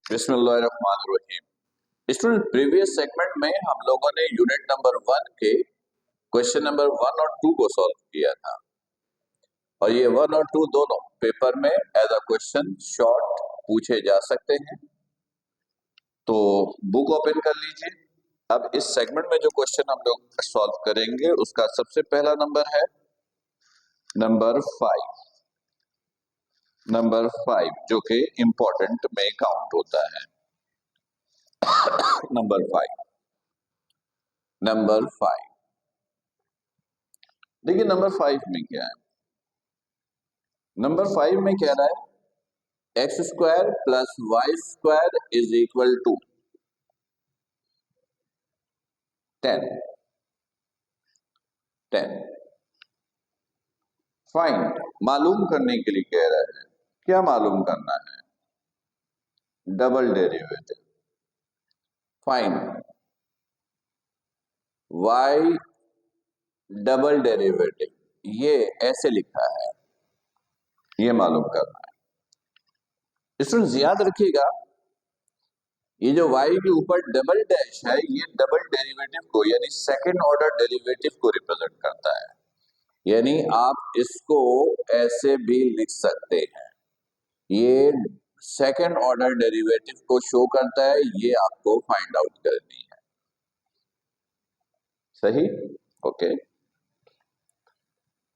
बिस्मिल्लाहिर्रहमानिर्रहीम। Student, previous segment में हम लोगों ने यूनिट नंबर 1 के क्वेश्चन नंबर 1 और 2 को सॉल्व किया था और ये 1 और 2 दोनों पेपर में एज अ क्वेश्चन शॉर्ट पूछे जा सकते हैं। तो बुक ओपन कर लीजिए। अब इस सेगमेंट में जो क्वेश्चन हम लोग सॉल्व करेंगे उसका सबसे पहला नंबर है नंबर 5 जो कि इंपॉर्टेंट में काउंट होता है। नंबर 5 देखिए नंबर 5 में क्या है। नंबर 5 में कह रहा है X square plus Y square is equal to 10। Find मालूम करने के लिए कह रहा है। क्या मालूम करना है? Double derivative. Find Y double derivative, ये ऐसे लिखा है, ये मालूम करना है। स्टूडेंट्स याद रखिएगा, ये जो y के ऊपर डबल डैश है ये डबल डेरिवेटिव को यानी सेकंड ऑर्डर डेरिवेटिव को रिप्रेजेंट करता है। यानी आप इसको ऐसे भी लिख सकते हैं, ये सेकंड ऑर्डर डेरिवेटिव को शो करता है, ये आपको फाइंड आउट करनी है। सही? ओके,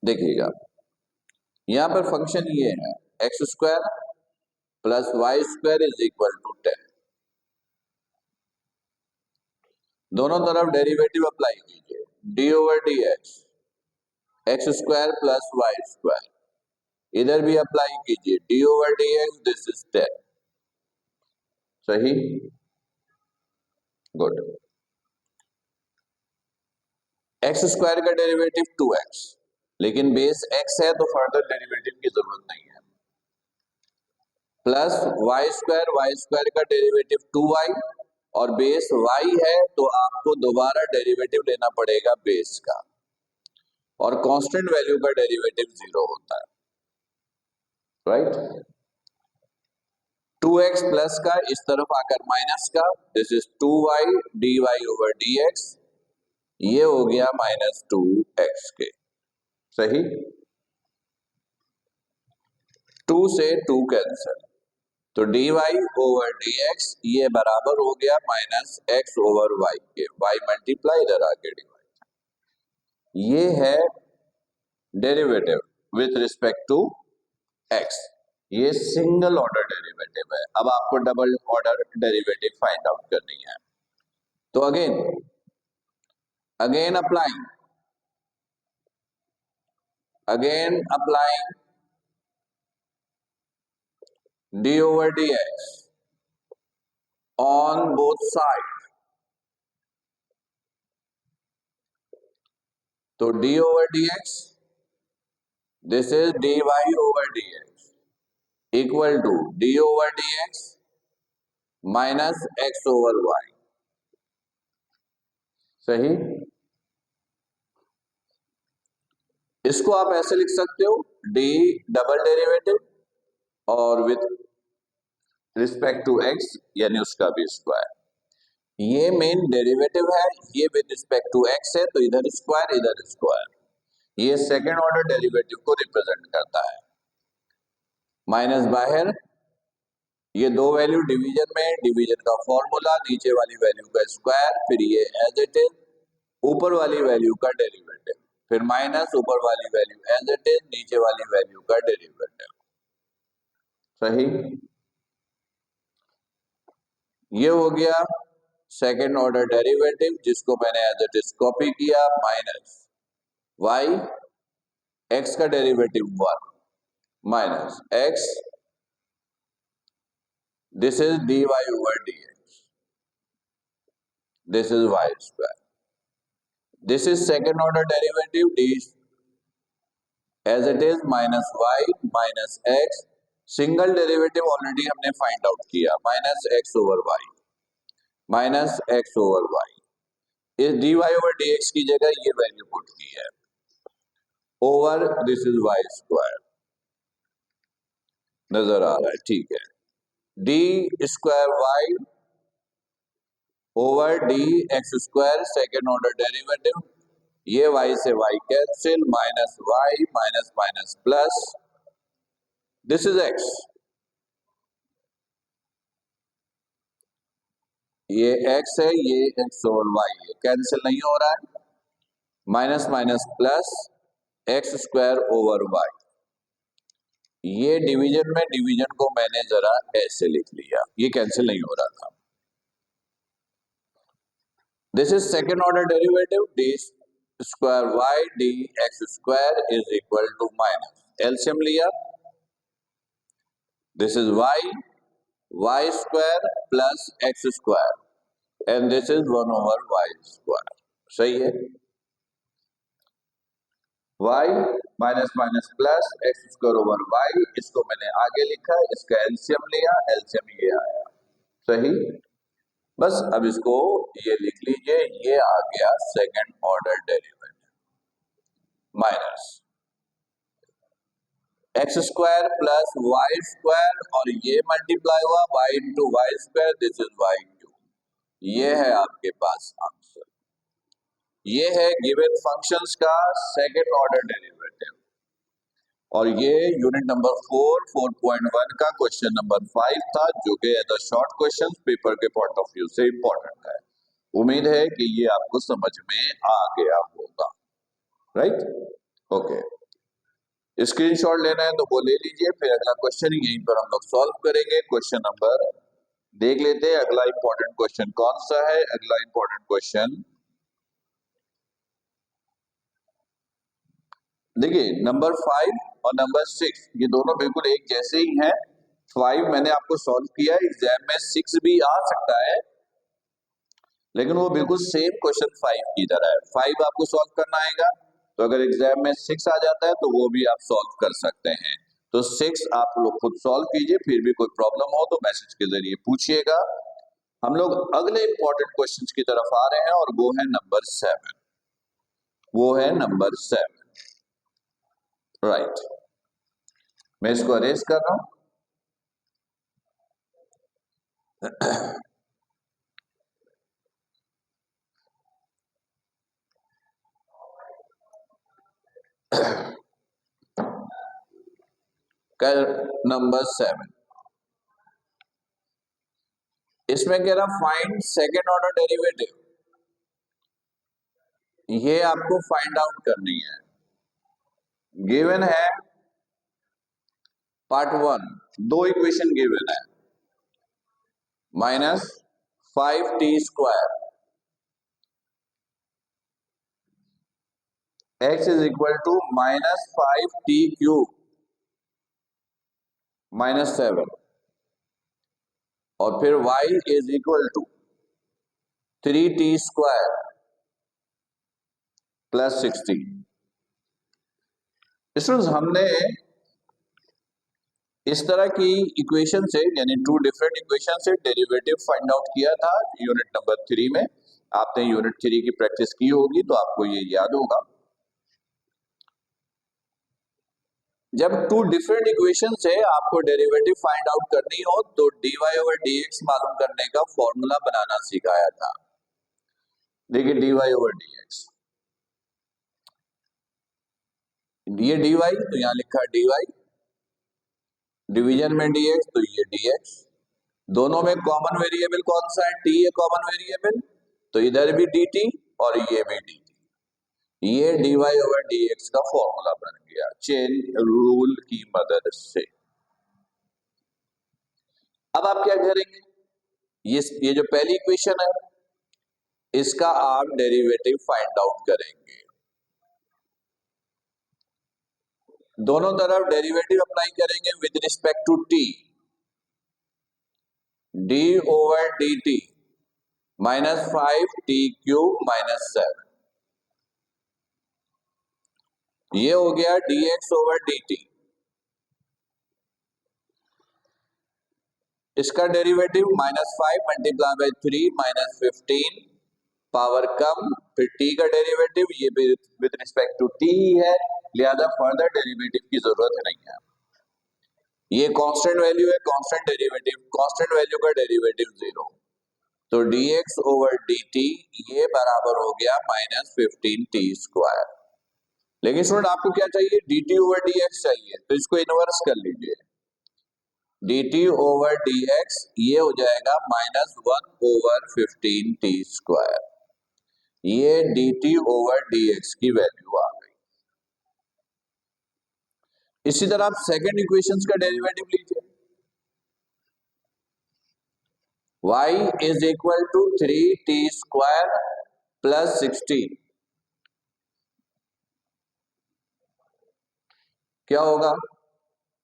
देखिएगा यहां पर फंक्शन ये है X square plus Y square is equal to 10। दोनों तरफ डेरिवेटिव अप्लाई कीजिए, D over D X square plus Y square, इधर भी अप्लाई कीजिए D over D X, this is 10। सही? गुड। एक्स स्क्वायर का डेरिवेटिव 2x, लेकिन बेस x है तो फर्दर डेरिवेटिव की जरूरत नहीं है। प्लस वाई स्क्वायर का डेरिवेटिव 2y और बेस y है तो आपको दोबारा डेरिवेटिव लेना पड़ेगा बेस का, और कांस्टेंट वैल्यू का डेरिवेटिव 0 होता है। राइट? 2x प्लस का इस तरफ आकर माइनस का, this is 2y dy over dx, ये हो गया -2x के। सही? 2 से 2 कैंसिल, तो dy ओवर dx ये बराबर हो गया -x ओवर y के, y मल्टीप्लाई इधर आके dy। ये है derivative with respect to x, ये सिंगल ऑर्डर डेरिवेटिव है। अब आपको double order derivative find out करनी है। तो again applying d over dx on both sides, तो d over dx, this is dy over dx equal to d over dx minus x over y। सही? इसको आप ऐसे लिख सकते हो, d डबल डेरिवेटिव और विथ रिस्पेक्ट टू x यानी उसका भी स्क्वायर। ये मेन डेरिवेटिव है, ये विद रिस्पेक्ट टू x है तो इधर स्क्वायर, ये सेकेंड ऑर्डर डेरिवेटिव को रिप्रेजेंट करता है। माइनस बाहर, ये दो वैल्यू डिवीजन में, डिवीजन का फॉर्मूला, नीचे वाली वैल्यू का स्क्वायर, फिर ये एज इट इज, ऊपर वाली वैल्यू का डेरिवेटिव, फिर माइनस ऊपर वाली वैल्यू एज इट इज, नीचे वाली वैल्यू का डेरिवेटिव। सही? ये हो गया सेकेंड ऑर्डर डेरिवेटिव जिसको मैंने एज इट इज कॉपी किया, माइनस वाई, एक्स का derivative 1 minus x, this is dy over dx, this is y square, this is second order derivative d as it is minus y minus x, single derivative already हमने find out किया, minus X over Y, इस dy over dx की जगह ये value put की है, over this is y square. नजर आ रहा है? ठीक है। D square Y over D X square second order derivative, ये y से y cancel, minus Y minus minus plus, this is x, ये x है, ये x ओवर y है, कैंसिल नहीं हो रहा है, minus minus plus X square over y। ये डिवीजन में डिवीजन को मैंने जरा ऐसे लिख लिया, ये कैंसिल नहीं हो रहा था। This is second order derivative, D square Y D X square is equal to minus LCM लिया, this is Y square plus X square and this is 1 over Y square. सही है, y minus minus plus X square over y, इसको मैंने आगे लिखा, इसका LCM लिया, LCM ये आया। सही, बस अब इसको ये लिख लीजिए, ये आ गया second order derivative minus X square plus Y square और ये मल्टीप्लाई हुआ Y into Y square, this is Y cube. ये है आपके पास आंसर, ये है गिवन फंक्शंस का सेकंड ऑर्डर डेरिवेटिव। और ये यूनिट नंबर 4.1 का क्वेश्चन नंबर 5 था, जो कि as a short question paper के पॉइंट ऑफ व्यू से इंपॉर्टेंट है। उम्मीद है कि ये आपको समझ में आ गया होगा, राइट? ओके, स्क्रीनशॉट लेना है तो वो ले लीजिए, फिर अगला क्वेश्चन यहीं पर हम लोग सॉल्व करेंगे। क्वेश्चन नंबर देख लेते हैं, अगला इंपॉर्टेंट क्वेश्चन कौन सा है। अगला इंपॉर्टेंट क्वेश्चन देखिए, नंबर 5 और नंबर 6 ये दोनों बिल्कुल एक जैसे ही हैं। 5 मैंने आपको सॉल्व किया, एग्जाम में 6 भी आ सकता है, लेकिन वो बिल्कुल सेम क्वेश्चन 5 की तरह है। 5 आपको सॉल्व करना आएगा, तो अगर एग्जाम में 6 आ जाता है तो वो भी आप सॉल्व कर सकते हैं। तो 6 आप लोग खुद सॉल्व कीजिए, फिर भी कोई प्रॉब्लम हो तो मैसेज के जरिए पूछिएगा। हम लोग अगले इंपॉर्टेंट क्वेश्चन की तरफ आ रहे हैं और वो है नंबर 7, वो है नंबर 7, राइट। मैं इसको अरेज कर रहा हूं। कल नंबर 7, इसमें कह रहा फाइंड सेकेंड ऑर्डर डेरिवेटिव, ये आपको फाइंड आउट करनी है। गिवन है पार्ट 1, दो इक्वेशन गिवन है, minus 5t square x is equal to minus 5t cube minus 7 और फिर y is equal to 3t square plus 16। Students, हमने इस तरह की इक्वेशन से, यानी 2 डिफरेंट इक्वेशन से डेरिवेटिव फाइंड आउट किया था यूनिट नंबर 3 में। आपने यूनिट 3 की प्रैक्टिस की होगी तो आपको ये याद होगा। जब 2 डिफरेंट इक्वेशन से आपको डेरिवेटिव फाइंड आउट करनी हो तो dy ओवर dx मालूम करने का फॉर्मूला बनाना सिखाया था। देखिए, dy ओवर dx, ये dy तो यहां लिखा है dy, डिवीजन में dx तो ये dx, दोनों में कॉमन वेरिएबल कौन सा है? t है कॉमन वेरिएबल, तो इधर भी dt और ये भी dt। ये dy ओवर dx का फॉर्मूला बन गया चेन रूल की मदद से। अब आप क्या करेंगे, ये जो पहली इक्वेशन है इसका आप डेरिवेटिव फाइंड आउट करेंगे। दोनों तरफ डेरिवेटिव अप्लाई करेंगे with respect to t, d over dt minus 5t cube minus 7, ये हो गया dx ओवर dt। इसका derivative minus 5 multiply by 3 minus 15, power कम, फिर t का डेरिवेटिव, ये विद रिस्पेक्ट टू t है, लिहाजा फर्दर डेरिवेटिव की जरूरत नहीं है। ये कांस्टेंट वैल्यू है, कांस्टेंट डेरिवेटिव, कांस्टेंट वैल्यू का डेरिवेटिव 0, तो dx ओवर dt ये बराबर हो गया -15t²। लेकिन स्टूडेंट आपको क्या चाहिए, dt ओवर dx चाहिए, तो इसको इनवर्स कर लीजिए, dt ओवर dx ये हो जाएगा -1/15t²। ये dt ओवर dx की वैल्यू आ गई। इसी तरह आप सेकेंड इक्वेशन का डेरिवेटिव लीजिए, y is equal to 3t² plus 16, क्या होगा,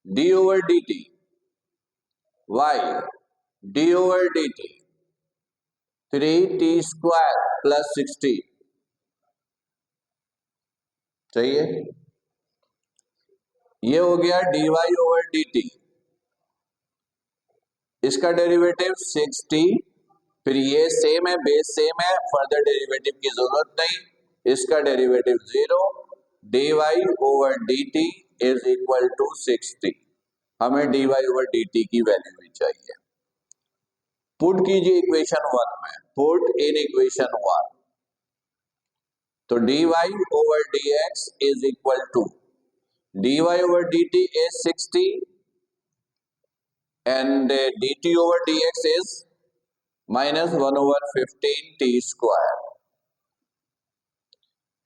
d over dt, y d over dt 3t² plus 16, सही है। ये हो गया dy ओवर dt, इसका डेरिवेटिव 60, फिर ये सेम है, बेस सेम है, फर्दर डेरिवेटिव की जरूरत नहीं, इसका derivative 0, dy over dt is equal to 60। हमें dy ओवर dt की वैल्यू भी चाहिए, पुट कीजिए इक्वेशन 1 में, पुट इन इक्वेशन 1, तो dy over dx is equal to dy over dt is 60 and dt over dx is -1/15t²।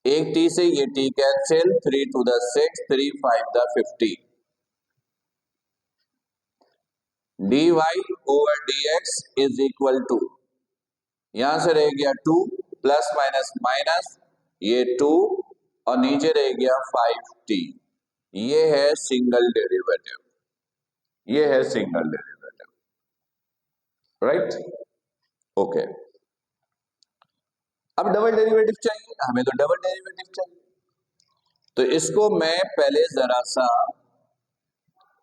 एक t से ये t cancel, 3 to the 6, 3 5 the 50, dy over dx is equal to, यहां से रह गया 2 plus minus minus, ये 2 और नीचे रह गया 5t, ये है सिंगल डेरिवेटिव, ये है सिंगल डेरिवेटिव, राइट, ओके। अब डबल डेरिवेटिव चाहिए हमें, तो डबल डेरिवेटिव चाहिए, तो इसको मैं पहले जरा सा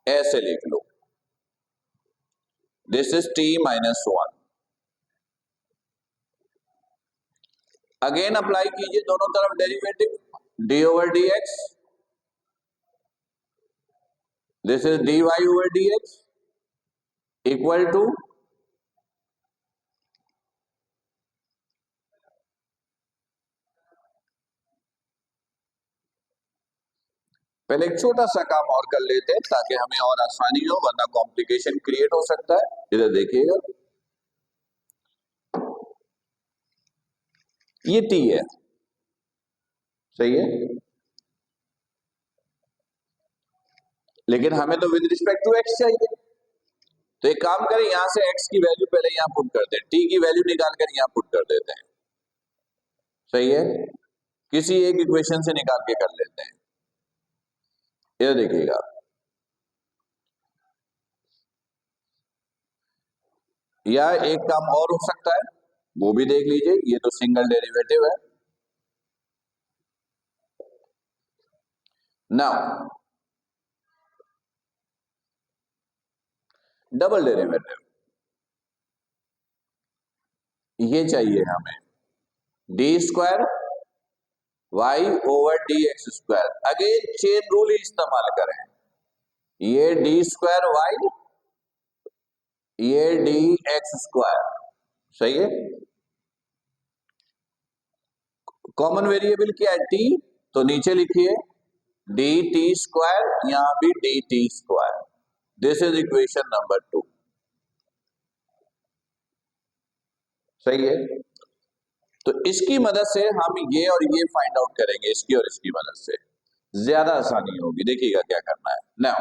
ऐसे लिख लूं, this is t-1, again apply कीजिए दोनों तरफ derivative, D over D X, this is dy over dx equal to, पहले एक छोटा सा काम और कर लेते हैं ताकि हमें और आसानी हो, वरना कॉम्प्लिकेशन क्रिएट हो सकता है। इधर देखिएगा, ये t है, सही है, लेकिन हमें तो विद रिस्पेक्ट टू x चाहिए, तो एक काम करें, यहां से x की वैल्यू पहले यहां पुट कर दें, t की वैल्यू निकाल कर यहां पुट कर देते हैं, सही है, किसी एक इक्वेशन से निकाल के कर लेते हैं। ये देखिएगा, या एक काम और हो सकता है, वो भी देख लीजिए, ये तो सिंगल डेरिवेटिव है। नाउ डबल डेरिवेटिव, ये चाहिए हमें, d² y over dx², again chain rule ही इस्तेमाल करें, ये d² y, ये dx², सही है, कॉमन वेरिएबल क्या है t, तो नीचे लिखिए dt², यहां भी dt², this is equation number 2, सही है। तो इसकी मदद से हम ये और ये फाइंड आउट करेंगे, इसकी और इसकी मदद से ज्यादा आसानी होगी। देखिएगा क्या करना है, नाउ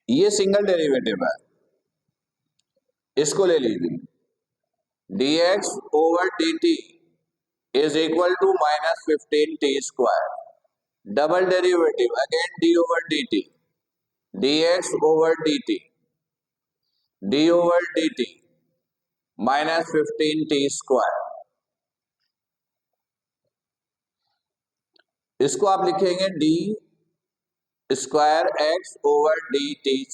ये सिंगल डेरिवेटिव है, इसको ले लीजिए, dx over dt is equal to -15t², double derivative again d over dt, dx over dt, d over dt -15t², इसको आप लिखेंगे d²x ओवर dt²,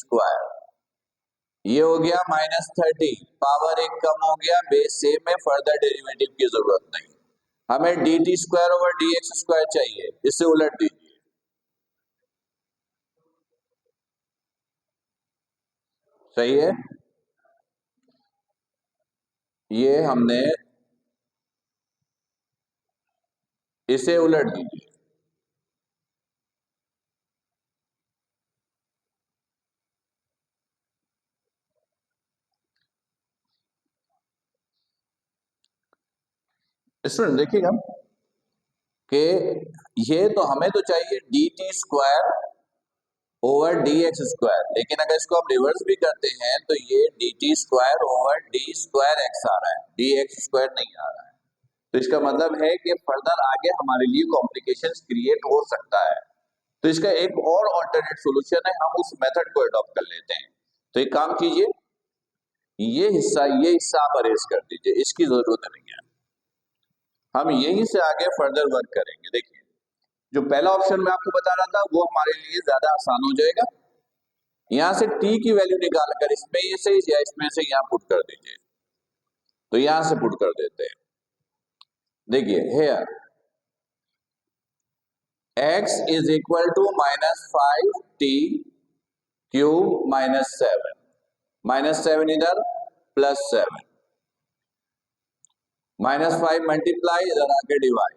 ये हो गया -30, पावर एक कम हो गया, बेस सेम है, फर्दर डेरिवेटिव की जरूरत नहीं, हमें dt² ओवर dx² चाहिए, इससे उलट दीजिए, सही है। ये हमने इसे उलट दीजिए। स्टूडेंट देखिएगा कि ये तो हमें तो चाहिए D T square over D X square, लेकिन अगर इसको आप रिवर्स भी करते हैं तो ये D T square over D square X आ रहा है, डी एक्स स्क्वायर नहीं आ रहा है। तो इसका मतलब है कि फर्दर आगे हमारे लिए कॉम्प्लिकेशंस क्रिएट हो सकता है। तो इसका एक और ऑल्टरनेट सॉल्यूशन है, हम उस मेथड को अडॉप्ट कर लेते हैं। तो एक काम कीजिए, ये हिस्सा आप अरेज कर दीजिए, इसकी जरूरत नहीं है। हम यहीं से आगे फर्दर वर्क करेंगे। देखिए, जो पहला ऑप्शन मैं आपको बता रहा था वो हमारे लिए ज्यादा आसान हो जाएगा। यहां से t की वैल्यू निकाल कर इसमें से या इसमें से यहां पुट कर दीजिए। तो यहां से पुट कर देते हैं। देखिए here x is equal to -5t cube -7, -7 इधर +7, -5 मल्टीप्लाई इधर आके divide,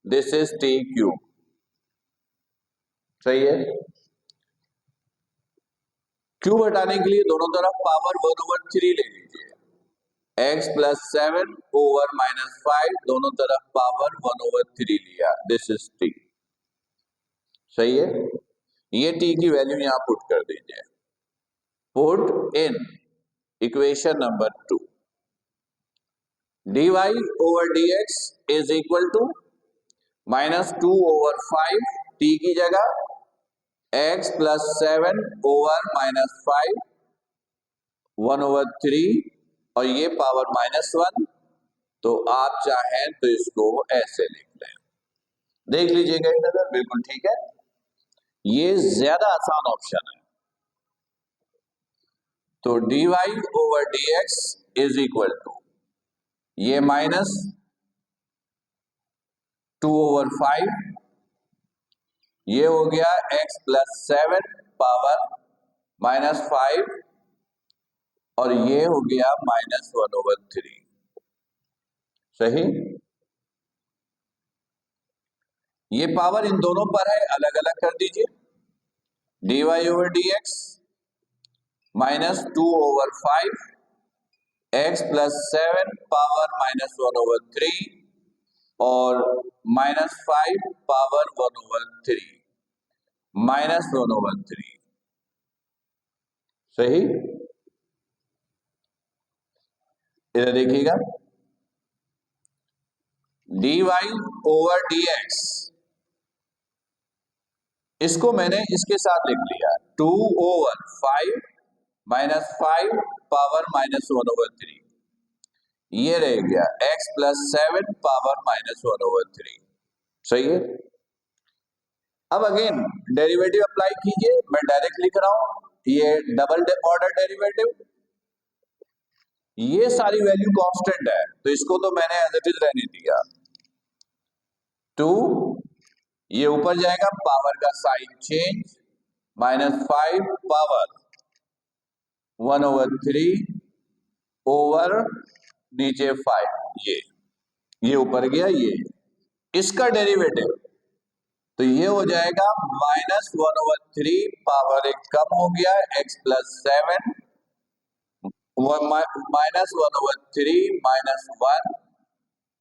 this is t cube. सही है। क्यूब हटाने के लिए दोनों तरफ पावर 1/3 ले लीजिए। x +7 ओवर -5 दोनों तरफ पावर 1/3 लिया, दिस इज t। सही है। ये t की वैल्यू यहां पुट कर दीजिए। Put in equation number 2, dy over dx is equal to -2/5 t की जगह x +7 ओवर -5 1/3 और ये पावर -1। तो आप चाहें तो इसको ऐसे लिख लें। देख लीजिएगा एक नजर, बिल्कुल ठीक है। ये ज्यादा आसान ऑप्शन है। तो dy over dx is equal to ये -2/5, ये हो गया x +7 पावर -5 और ये हो गया -1/3। सही। ये पावर इन दोनों पर है, अलग अलग कर दीजिए। dy over dx -2/5 x +7 power -1/3 और -5 पावर 1/3, -1/3। सही। इधर देखिएगा, dy ओवर dx इसको मैंने इसके साथ लिख लिया 2/5 -5 पावर -1/3, ये रह गया x +7 पावर -1/3। सही है। अब अगेन डेरिवेटिव अप्लाई कीजिए, मैं डायरेक्ट लिख रहा हूं, ये डबल ऑर्डर डेरिवेटिव, ये सारी वैल्यू कांस्टेंट है तो इसको तो मैंने एज इट इज रहने दिया। 2 ये ऊपर जाएगा, पावर का साइन चेंज, -5 पावर 1/3 ओवर नीचे 5, ये ऊपर गया, ये इसका डेरिवेटिव तो ये हो जाएगा -1/3 पावर एक कम हो गया x +7 -1/3 -1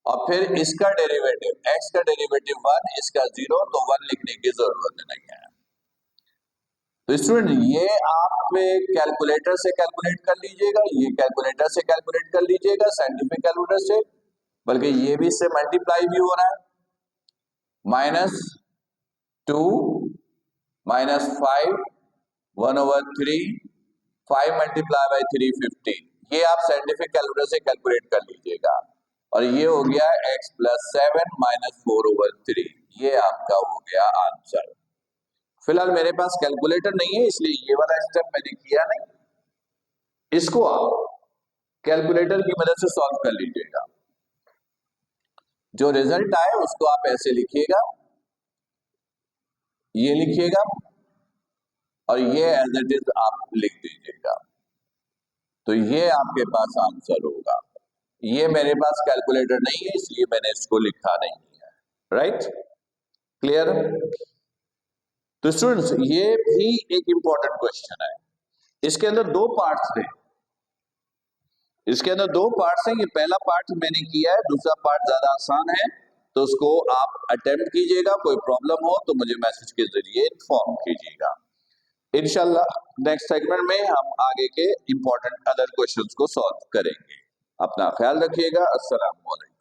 और फिर इसका डेरिवेटिव x का डेरिवेटिव 1, इसका 0, तो 1 लिखने की जरूरत नहीं है। तो स्टूडेंट ये आप कैलकुलेटर से कैलकुलेट कर लीजिएगा, ये कैलकुलेटर से कैलकुलेट कर लीजिएगा, साइंटिफिक कैलकुलेटर से, बल्कि ये भी इससे मल्टीप्लाई भी हो रहा है। -2 -5 1/3 5 मल्टीप्लाई बाई 3 15, ये आप साइंटिफिक कैलकुलेटर से कैलकुलेट कर लीजिएगा और ये हो गया x +7 -4/3, ये आपका हो गया आंसर। फिलहाल मेरे पास कैलकुलेटर नहीं है इसलिए ये वाला स्टेप मैंने किया नहीं, इसको आप कैलकुलेटर की मदद से सॉल्व कर लीजिएगा। जो रिजल्ट आए उसको आप ऐसे लिखिएगा, ये लिखिएगा और ये एज इट इज आप लिख दीजिएगा। तो ये आपके पास आंसर होगा। ये मेरे पास कैलकुलेटर नहीं है इसलिए मैंने इसको लिखा नहीं है। Right, clear? तो स्टूडेंट्स ये भी एक इंपॉर्टेंट क्वेश्चन है। इसके अंदर दो पार्ट्स थे, इसके अंदर दो पार्ट्स हैं। ये पहला पार्ट मैंने किया है, दूसरा पार्ट ज्यादा आसान है, तो उसको आप अटेम्प्ट कीजिएगा। कोई प्रॉब्लम हो तो मुझे मैसेज के जरिए इन्फॉर्म कीजिएगा। इंशाल्लाह नेक्स्ट सेगमेंट में हम आगे के इंपॉर्टेंट अदर क्वेश्चंस को सॉल्व करेंगे। अपना ख्याल रखिएगा। अस्सलाम वालेकुम।